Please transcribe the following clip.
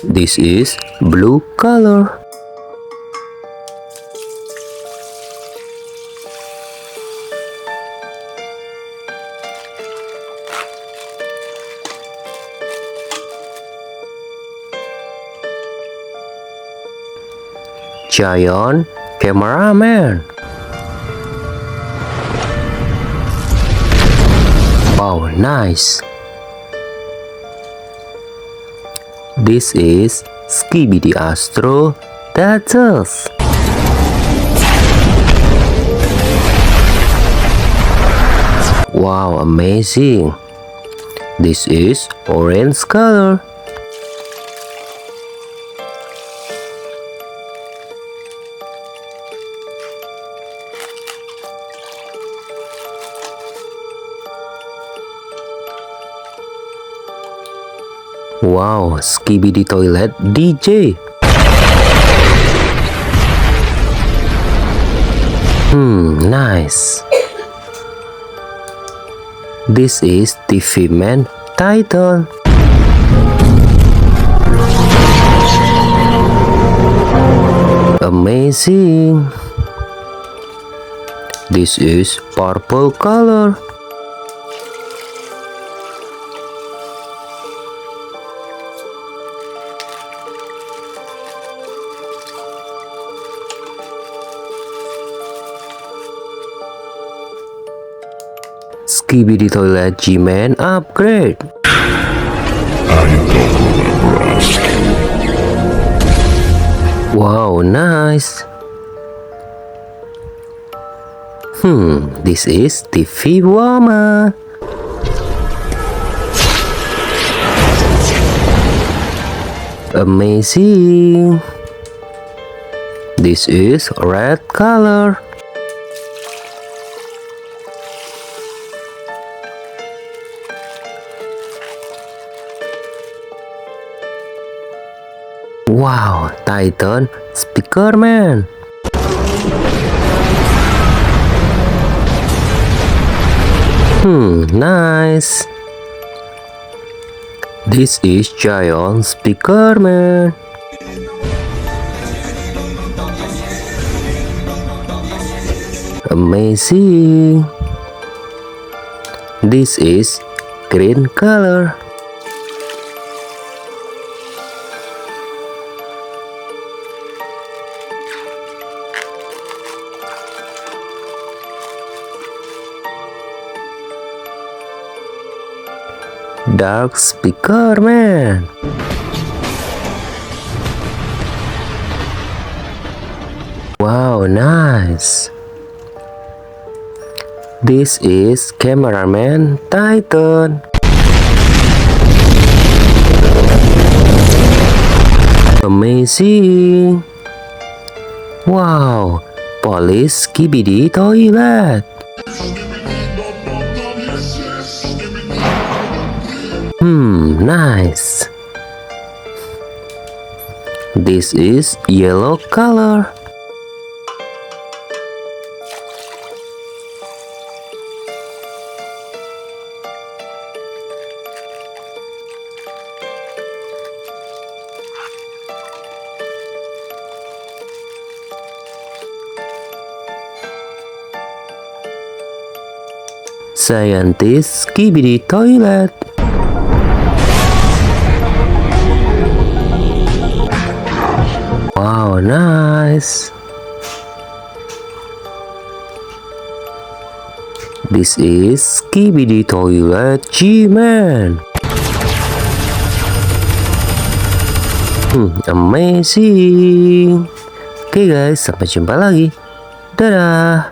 This is blue color. Giant cameraman. Wow, nice. This is Skibidi Astro Turtles. Wow, amazing. This is orange color. Wow, Skibidi Toilet DJ. Nice. This is TV Man Titan. Amazing. This is purple color. Skibidi Toilet G-Man upgrade. I don't remember asking. Wow, nice. This is TV Woman. Amazing. This is red color. Wow, Titan Speaker Man. Nice. This is Giant Speaker Man. Amazing. This is green color. Dark Speaker Man. Wow, nice. This is Cameraman Titan. Amazing. Wow, Police Skibidi Toilet. Nice. This is yellow color. Scientist Skibidi Toilet. Wow, nice. This is Skibidi Toilet G-Man. Amazing. Oke guys, sampai jumpa lagi. Dadah.